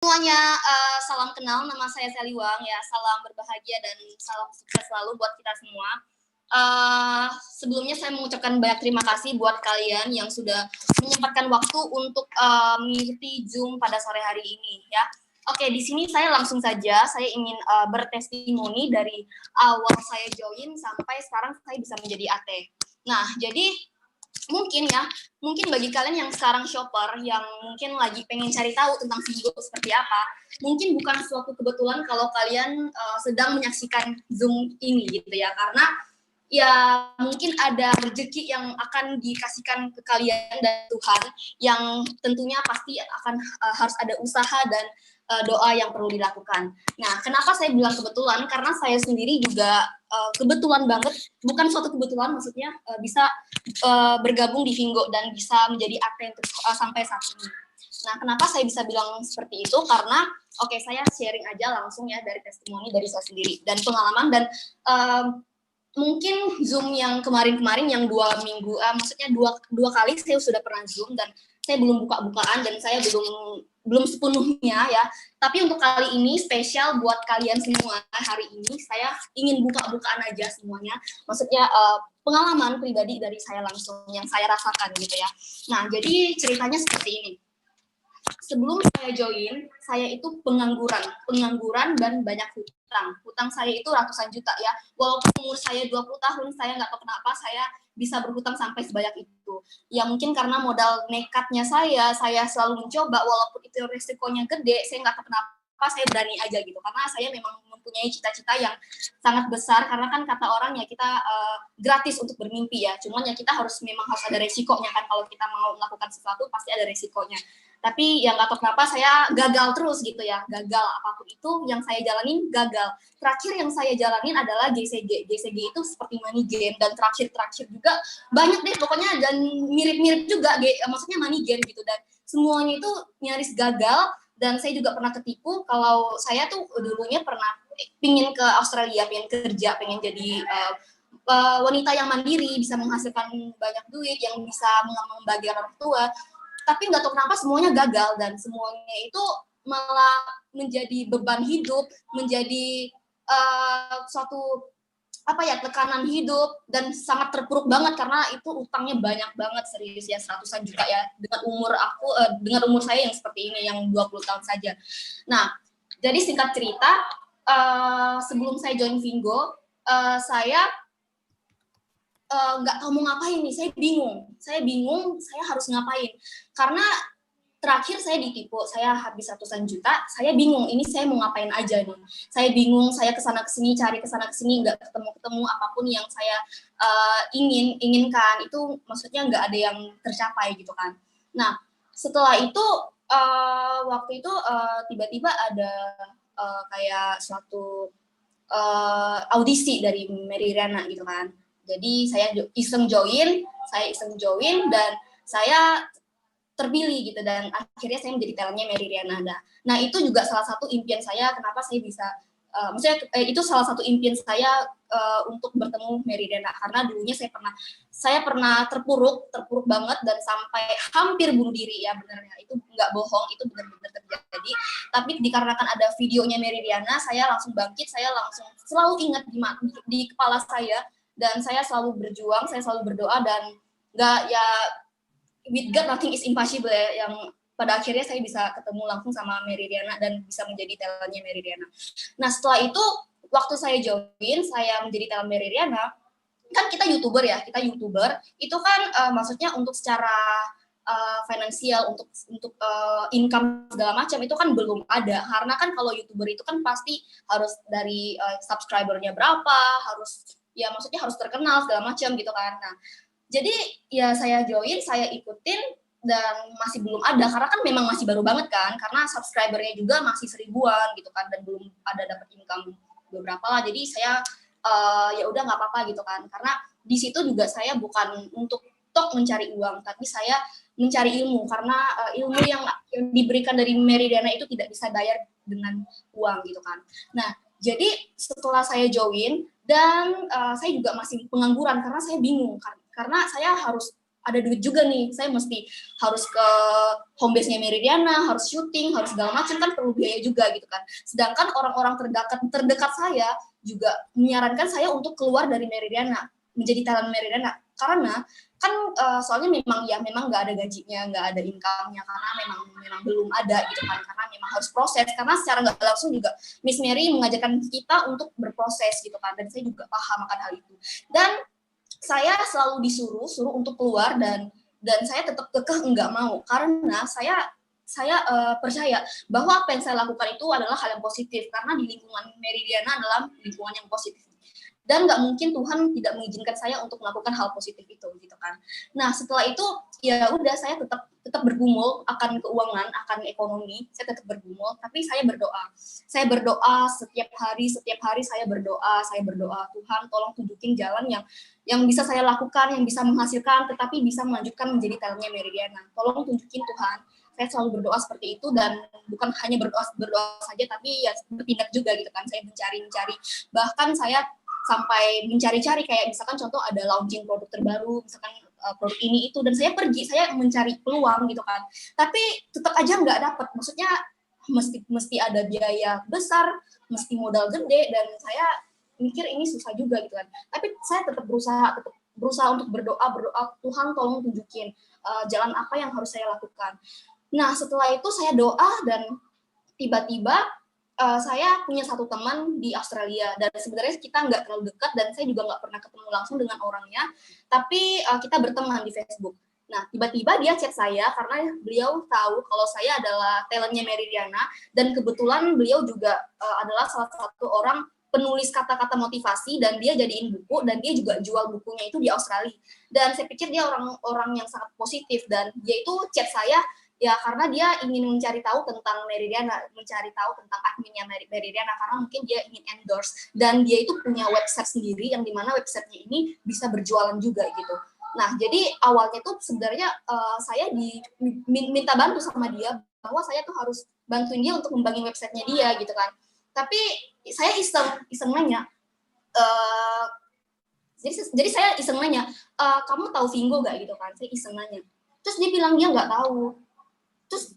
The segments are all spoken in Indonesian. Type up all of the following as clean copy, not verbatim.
Semuanya, salam kenal, nama saya Sally Wang ya, salam berbahagia dan salam sukses selalu buat kita semua. Sebelumnya saya mengucapkan banyak terima kasih buat kalian yang sudah menyempatkan waktu untuk mengikuti Zoom pada sore hari ini ya. Oke, di sini saya langsung saja, saya ingin bertestimoni dari awal saya join sampai sekarang saya bisa menjadi AT. Nah, jadi mungkin bagi kalian yang sekarang shopper, yang mungkin lagi pengen cari tahu tentang Vinggo seperti apa, mungkin bukan suatu kebetulan kalau kalian sedang menyaksikan Zoom ini gitu ya, karena ya mungkin ada rezeki yang akan dikasihkan ke kalian dari Tuhan, yang tentunya pasti akan harus ada usaha dan doa yang perlu dilakukan. Nah, kenapa saya bilang kebetulan? Karena saya sendiri juga kebetulan banget, bukan suatu kebetulan, maksudnya bisa bergabung di Vinggo dan bisa menjadi AT sampai saat ini. Nah, kenapa saya bisa bilang seperti itu? Karena, saya sharing aja langsung ya dari testimoni dari saya sendiri dan pengalaman dan mungkin Zoom yang kemarin-kemarin yang 2 minggu, maksudnya dua kali saya sudah pernah Zoom dan saya belum buka-bukaan dan saya belum sepenuhnya ya. Tapi untuk kali ini spesial buat kalian semua. Hari ini saya ingin buka-bukaan aja semuanya. Maksudnya pengalaman pribadi dari saya langsung yang saya rasakan gitu ya. Nah, jadi ceritanya seperti ini. Sebelum saya join, saya itu pengangguran dan banyak hutang. Hutang saya itu ratusan juta ya. Walaupun umur saya 20 tahun, saya nggak tahu kenapa saya bisa berhutang sampai sebanyak itu. Ya mungkin karena modal nekatnya saya selalu mencoba, walaupun itu resikonya gede, saya nggak tahu kenapa saya berani aja gitu. Karena saya memang mempunyai cita-cita yang sangat besar, karena kan kata orang ya kita gratis untuk bermimpi ya. Cuman ya kita memang harus ada resikonya kan, kalau kita mau melakukan sesuatu pasti ada resikonya. Tapi yang nggak tahu kenapa saya gagal terus gitu ya, gagal apapun itu yang saya jalanin gagal. Terakhir yang saya jalanin adalah GCG. GCG itu seperti money game dan terakhir juga banyak deh pokoknya dan mirip-mirip juga, maksudnya money game gitu dan semuanya itu nyaris gagal dan saya juga pernah ketipu. Kalau saya tuh dulunya pernah pingin ke Australia, pengen kerja, pengen jadi wanita yang mandiri, bisa menghasilkan banyak duit, yang bisa membahagiakan orang tua. Tapi nggak tahu kenapa semuanya gagal dan semuanya itu malah menjadi beban hidup, menjadi suatu tekanan hidup dan sangat terpuruk banget karena itu utangnya banyak banget, serius ya, ratusan juta ya dengan umur saya yang seperti ini yang 20 tahun saja. Nah, jadi singkat cerita, sebelum saya join Vinggo, saya nggak tahu mau ngapain nih, saya bingung saya harus ngapain karena terakhir saya ditipu, saya habis ratusan juta, saya bingung ini saya mau ngapain aja nih, saya bingung, saya kesana kesini cari kesana kesini nggak ketemu apapun yang saya inginkan itu, maksudnya nggak ada yang tercapai gitu kan. Nah setelah itu waktu itu tiba-tiba ada kayak suatu audisi dari Mary Riana gitu kan. Jadi saya iseng join dan saya terpilih gitu dan akhirnya saya menjadi talentnya Mary Riana. Nah itu juga salah satu impian saya kenapa saya bisa itu salah satu impian saya untuk bertemu Mary Riana karena dulunya saya pernah terpuruk banget dan sampai hampir bunuh diri ya, benernya itu nggak bohong, itu benar-benar terjadi. Tapi dikarenakan ada videonya Mary Riana, saya langsung bangkit, saya langsung selalu ingat di kepala saya dan saya selalu berjuang, saya selalu berdoa dan nggak ya, with God nothing is impossible ya, yang pada akhirnya saya bisa ketemu langsung sama Mary Riana dan bisa menjadi talentnya Mary Riana. Nah setelah itu waktu saya join, saya menjadi talent Mary Riana, kan kita YouTuber ya, itu kan maksudnya untuk secara finansial, untuk income segala macam itu kan belum ada, karena kan kalau YouTuber itu kan pasti harus dari subscribernya berapa, maksudnya harus terkenal segala macam gitu kan. Nah jadi ya saya join, saya ikutin dan masih belum ada karena kan memang masih baru banget kan, karena subscribernya juga masih 1000-an gitu kan dan belum ada dapat income beberapa lah. Jadi saya ya udah nggak apa-apa gitu kan, karena di situ juga saya bukan untuk mencari uang, tapi saya mencari ilmu karena ilmu yang diberikan dari Mary Riana itu tidak bisa bayar dengan uang gitu kan. Nah jadi setelah saya join dan saya juga masih pengangguran karena saya bingung kan, karena saya harus ada duit juga nih, saya mesti harus ke home base-nya Meridiana, harus syuting, harus segala macam, kan perlu biaya juga gitu kan. Sedangkan orang-orang terdekat saya juga menyarankan saya untuk keluar dari Meridiana, menjadi talent Meridiana, karena kan soalnya memang nggak ada gajinya, nggak ada income-nya, karena memang belum ada gitu kan, karena memang harus proses, karena secara nggak langsung juga Miss Mary mengajarkan kita untuk berproses gitu kan, dan saya juga paham akan hal itu. Dan saya selalu suruh untuk keluar, dan saya tetap kekeh enggak mau, karena saya percaya bahwa apa yang saya lakukan itu adalah hal yang positif, karena di lingkungan Meridiana adalah lingkungan yang positif, dan nggak mungkin Tuhan tidak mengizinkan saya untuk melakukan hal positif itu gitu kan. Nah setelah itu ya udah, saya tetap bergumul akan keuangan, akan ekonomi, saya tetap bergumul, tapi saya berdoa setiap hari saya berdoa, Tuhan tolong tunjukin jalan yang bisa saya lakukan, yang bisa menghasilkan, tetapi bisa melanjutkan menjadi talentnya Meridiana. Tolong tunjukin Tuhan. Saya selalu berdoa seperti itu, dan bukan hanya berdoa saja, tapi ya bertindak juga gitu kan. Saya mencari, bahkan saya sampai mencari-cari, kayak misalkan contoh ada launching produk terbaru, misalkan produk ini itu, dan saya mencari peluang gitu kan. Tapi tetap aja nggak dapat. Maksudnya mesti ada biaya besar, mesti modal gede, dan saya mikir ini susah juga gitu kan. Tapi saya tetap berusaha untuk berdoa, Tuhan tolong tunjukin jalan apa yang harus saya lakukan. Nah setelah itu saya doa, dan tiba-tiba saya punya satu teman di Australia, dan sebenarnya kita nggak terlalu dekat, dan saya juga nggak pernah ketemu langsung dengan orangnya, tapi kita berteman di Facebook. Nah, tiba-tiba dia chat saya karena beliau tahu kalau saya adalah talentnya Meridiana, dan kebetulan beliau juga adalah salah satu orang penulis kata-kata motivasi, dan dia jadiin buku, dan dia juga jual bukunya itu di Australia. Dan saya pikir dia orang yang sangat positif, dan dia itu chat saya ya karena dia ingin mencari tahu tentang Meridiana, mencari tahu tentang adminnya Meridiana, karena mungkin dia ingin endorse, dan dia itu punya website sendiri yang dimana websitenya ini bisa berjualan juga gitu. Nah jadi awalnya tuh sebenarnya saya minta bantu sama dia, bahwa saya tuh harus bantuin dia untuk ngembangin websitenya dia gitu kan. Tapi saya iseng nanya, jadi saya iseng nanya, kamu tahu Vingo gak gitu kan, saya iseng nanya. Terus dia bilang dia nggak tahu. Terus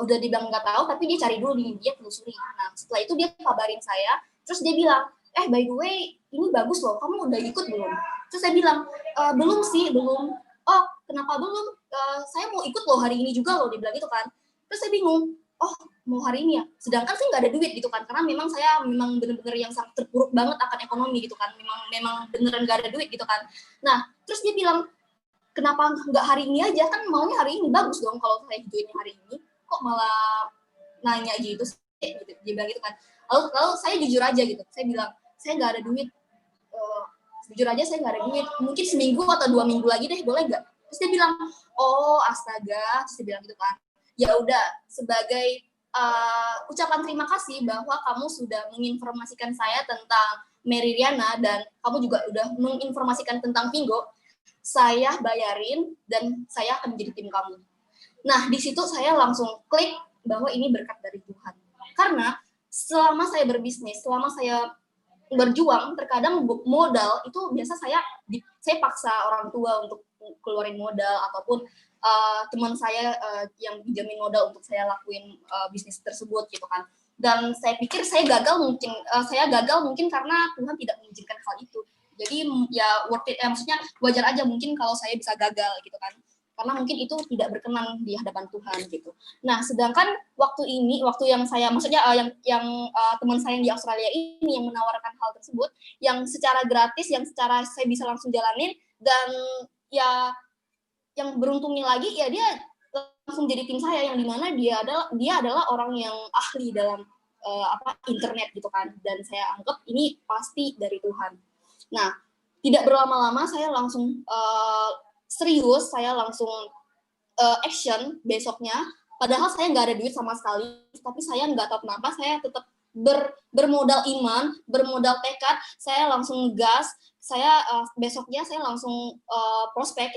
udah dibilang nggak tahu, tapi dia cari dulu, dia telusuri. Nah setelah itu dia kabarin saya, terus dia bilang, by the way ini bagus loh, kamu udah ikut belum? Terus saya bilang, belum sih, belum. Oh kenapa belum? Saya mau ikut loh hari ini juga loh, dia bilang gitu kan. Terus saya bingung, oh mau hari ini ya, sedangkan saya nggak ada duit gitu kan, karena saya bener-bener yang sangat terpuruk banget akan ekonomi gitu kan, memang beneran nggak ada duit gitu kan. Nah terus dia bilang, kenapa nggak hari ini aja, kan maunya hari ini, bagus dong kalau saya gituin hari ini, kok malah nanya gitu sih, gitu. Dia bilang gitu kan. Lalu saya jujur aja gitu, saya bilang saya nggak ada duit, jujur aja saya nggak ada duit, mungkin seminggu atau 2 minggu lagi deh, boleh nggak? Terus dia bilang, oh astaga, terus dia bilang gitu kan, ya udah, sebagai ucapan terima kasih bahwa kamu sudah menginformasikan saya tentang Meridiana, dan kamu juga udah menginformasikan tentang Vingo, saya bayarin dan saya akan menjadi tim kamu. Nah, di situ saya langsung klik bahwa ini berkat dari Tuhan. Karena selama saya berbisnis, selama saya berjuang, terkadang modal itu biasa saya paksa orang tua untuk keluarin modal, ataupun teman saya yang pinjamin modal untuk saya lakuin bisnis tersebut gitu kan. Dan saya pikir saya gagal mungkin karena Tuhan tidak mengizinkan hal itu. Jadi ya worth it, maksudnya wajar aja mungkin kalau saya bisa gagal gitu kan, karena mungkin itu tidak berkenan di hadapan Tuhan gitu. Nah sedangkan waktu yang saya, maksudnya teman saya yang di Australia ini yang menawarkan hal tersebut, yang secara gratis, yang secara saya bisa langsung jalanin, dan ya yang beruntungnya lagi ya dia langsung jadi tim saya, yang dimana dia adalah orang yang ahli dalam internet gitu kan, dan saya anggap ini pasti dari Tuhan. Nah, tidak berlama-lama saya langsung serius, saya langsung action besoknya. Padahal saya nggak ada duit sama sekali, tapi saya nggak tahu kenapa saya tetap bermodal iman, bermodal tekad, saya langsung gas. Saya besoknya saya langsung prospek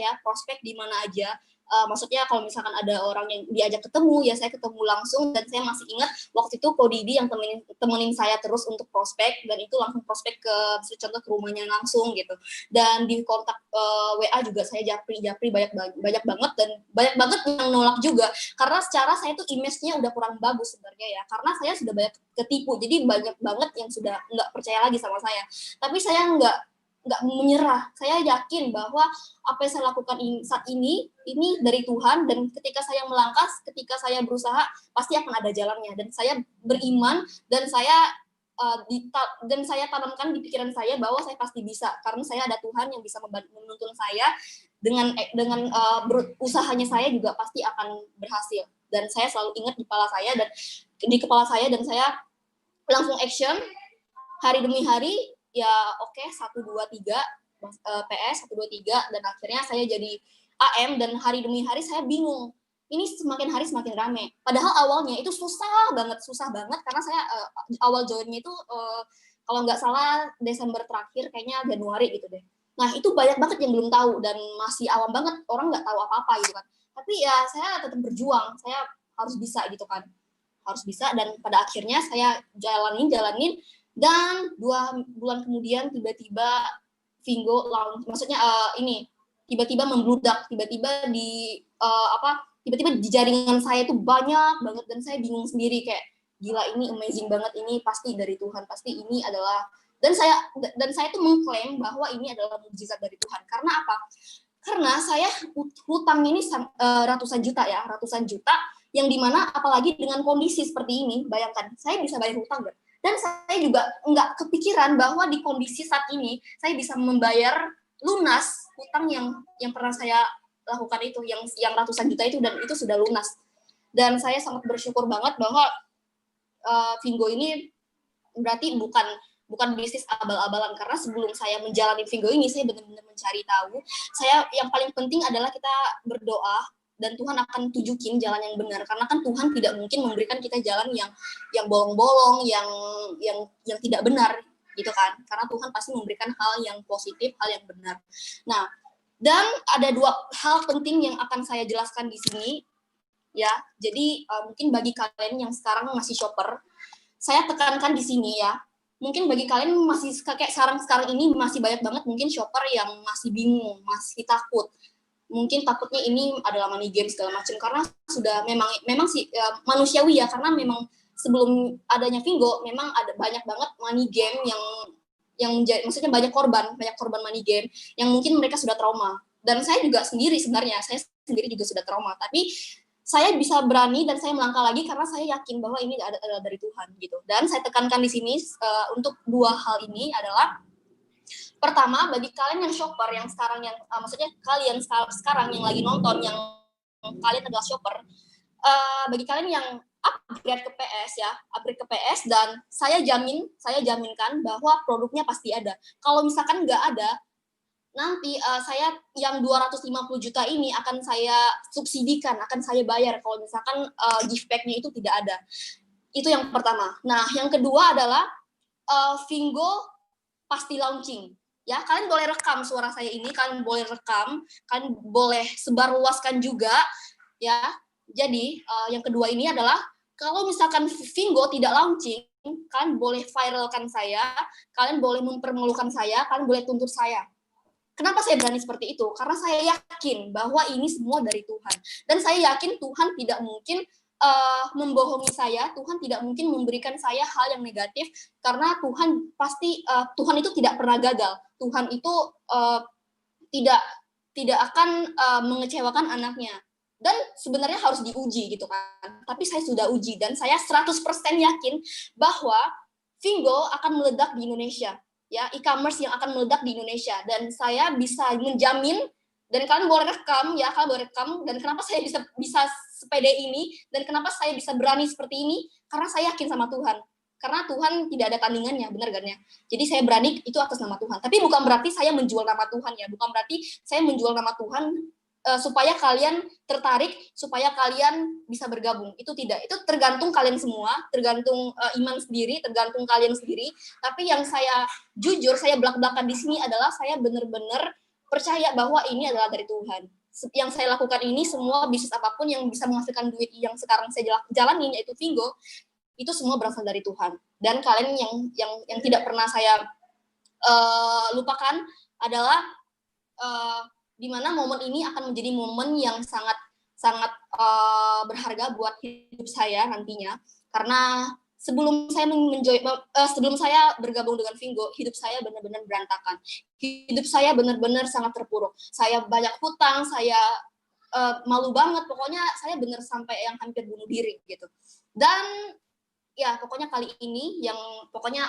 di mana aja. Maksudnya kalau misalkan ada orang yang diajak ketemu, ya saya ketemu langsung, dan saya masih ingat waktu itu Ko Didi yang temenin saya terus untuk prospek, dan itu langsung prospek ke, contoh ke rumahnya langsung gitu. Dan di kontak WA juga saya japri banyak banget, dan banyak banget yang nolak juga, karena secara saya tuh image-nya udah kurang bagus sebenarnya ya, karena saya sudah banyak ketipu, jadi banyak banget yang sudah nggak percaya lagi sama saya. Tapi saya nggak menyerah. Saya yakin bahwa apa yang saya lakukan saat ini dari Tuhan, dan ketika saya melangkah, ketika saya berusaha, pasti akan ada jalannya. Dan saya beriman, dan saya tanamkan di pikiran saya bahwa saya pasti bisa, karena saya ada Tuhan yang bisa menuntun saya, dengan usahanya saya juga pasti akan berhasil. Dan saya selalu ingat di kepala saya, dan saya langsung action hari demi hari. Ya oke, 1, 2, 3 PS 1, 2, 3, dan akhirnya saya jadi AM, dan hari demi hari saya bingung. Ini semakin hari semakin rame. Padahal awalnya itu susah banget karena saya awal joinnya itu kalau nggak salah Desember terakhir, kayaknya Januari gitu deh. Nah, itu banyak banget yang belum tahu, dan masih awam banget, orang nggak tahu apa-apa gitu kan. Tapi ya saya tetap berjuang, saya harus bisa gitu kan. Harus bisa, dan pada akhirnya saya jalanin, dan 2 bulan kemudian tiba-tiba Vingo maksudnya tiba-tiba membludak, tiba-tiba di jaringan saya itu banyak banget, dan saya bingung sendiri, kayak gila, ini amazing banget, ini pasti dari Tuhan, pasti ini adalah, dan saya tuh mengklaim bahwa ini adalah mukjizat dari Tuhan. Karena apa? Karena saya hutang ini ratusan juta, yang dimana apalagi dengan kondisi seperti ini, bayangkan saya bisa bayar hutang gak? Dan saya juga nggak kepikiran bahwa di kondisi saat ini saya bisa membayar lunas hutang yang pernah saya lakukan itu, yang ratusan juta itu, dan itu sudah lunas. Dan saya sangat bersyukur banget bahwa Vingo ini berarti bukan bisnis abal-abalan, karena sebelum saya menjalani Vingo ini, saya benar-benar mencari tahu. Yang paling penting adalah kita berdoa, dan Tuhan akan tunjukin jalan yang benar, karena kan Tuhan tidak mungkin memberikan kita jalan yang bolong-bolong, yang tidak benar gitu kan, karena Tuhan pasti memberikan hal yang positif, hal yang benar. Nah, dan ada 2 hal penting yang akan saya jelaskan di sini ya. Jadi mungkin bagi kalian yang sekarang masih shopper, saya tekankan di sini ya, mungkin bagi kalian masih kayak sekarang ini masih banyak banget mungkin shopper yang masih bingung, masih takut. Mungkin takutnya ini adalah money game segala macam, karena sudah memang sih manusiawi ya, karena memang sebelum adanya Vingo memang ada banyak banget money game maksudnya banyak korban money game yang mungkin mereka sudah trauma. Dan saya juga sendiri juga sudah trauma, tapi saya bisa berani dan saya melangkah lagi karena saya yakin bahwa ini adalah dari Tuhan gitu. Dan saya tekankan di sini untuk 2 hal ini adalah, pertama, bagi kalian yang shopper yang sekarang, maksudnya kalian sekarang yang lagi nonton, yang kalian adalah shopper, bagi kalian yang upgrade ke PS, dan saya jaminkan bahwa produknya pasti ada. Kalau misalkan nggak ada, nanti saya yang 250 juta ini akan saya subsidikan, akan saya bayar kalau misalkan gift pack-nya itu tidak ada. Itu yang pertama. Nah, yang kedua adalah Vingo pasti launching. Ya, kalian boleh rekam suara saya ini, kalian boleh sebarluaskan juga, ya. Jadi yang kedua ini adalah, kalau misalkan Vingo tidak launching, kalian boleh viralkan saya, kalian boleh mempermalukan saya, kalian boleh tuntut saya. Kenapa saya berani seperti itu? Karena saya yakin bahwa ini semua dari Tuhan, dan saya yakin Tuhan tidak mungkin membohongi saya. Tuhan tidak mungkin memberikan saya hal yang negatif, karena Tuhan pasti Tuhan itu tidak pernah gagal. Tuhan itu tidak akan mengecewakan anaknya. Dan sebenarnya harus diuji gitu kan. Tapi saya sudah uji, dan saya 100% yakin bahwa Vingo akan meledak di Indonesia. Ya, e-commerce yang akan meledak di Indonesia, dan saya bisa menjamin, dan kalian boleh rekam ya, dan kenapa saya bisa sepede ini, dan kenapa saya bisa berani seperti ini, karena saya yakin sama Tuhan. Karena Tuhan tidak ada tandingannya, benar kan ya? Jadi saya berani itu atas nama Tuhan. Tapi bukan berarti saya menjual nama Tuhan ya, bukan berarti saya menjual nama Tuhan supaya kalian tertarik, supaya kalian bisa bergabung. Itu tidak. Itu tergantung kalian semua, tergantung iman sendiri, tergantung kalian sendiri. Tapi yang saya jujur, saya belak-belakan di sini adalah saya benar-benar percaya bahwa ini adalah dari Tuhan. yang saya lakukan ini, semua bisnis apapun yang bisa menghasilkan duit yang sekarang saya jalanin, yaitu Vingo, itu semua berasal dari Tuhan. Dan kalian yang tidak pernah saya lupakan adalah di mana momen ini akan menjadi momen yang sangat berharga buat hidup saya nantinya, karena sebelum saya bergabung dengan Vingo, hidup saya benar-benar berantakan. Hidup saya benar-benar sangat terpuruk. Saya banyak hutang, saya malu banget. Pokoknya saya benar sampai yang hampir bunuh diri gitu. Dan ya pokoknya kali ini yang pokoknya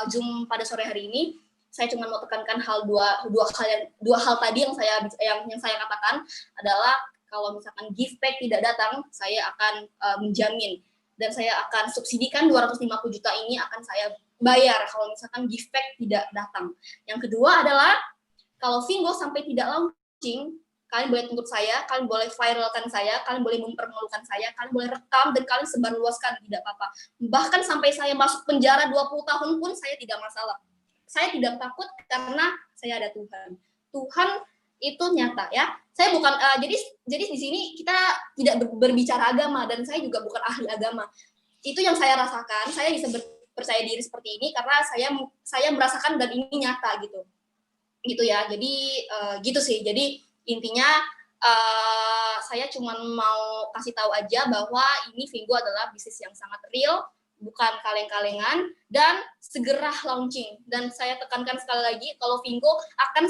Zoom pada sore hari ini saya cuma mau tekankan dua hal tadi yang saya katakan adalah kalau misalkan gift pack tidak datang, saya akan menjamin dan saya akan subsidikan 250 juta ini akan saya bayar kalau misalkan gift pack tidak datang. Yang kedua adalah kalau Vingo sampai tidak launching, kalian boleh tuntut saya, kalian boleh viralkan saya, kalian boleh mempermalukan saya, kalian boleh rekam dan kalian sebarluaskan, tidak apa-apa. Bahkan sampai saya masuk penjara 20 tahun pun saya tidak masalah. Saya tidak takut karena saya ada Tuhan. Tuhan itu nyata ya. Saya bukan jadi di sini kita tidak berbicara agama dan saya juga bukan ahli agama. Itu yang saya rasakan. Saya bisa percaya diri seperti ini karena saya merasakan dan ini nyata gitu. Gitu ya. Jadi gitu sih. Jadi intinya saya cuma mau kasih tahu aja bahwa ini Vingo adalah bisnis yang sangat real, bukan kaleng-kalengan, dan segera launching. Dan saya tekankan sekali lagi kalau Vingo akan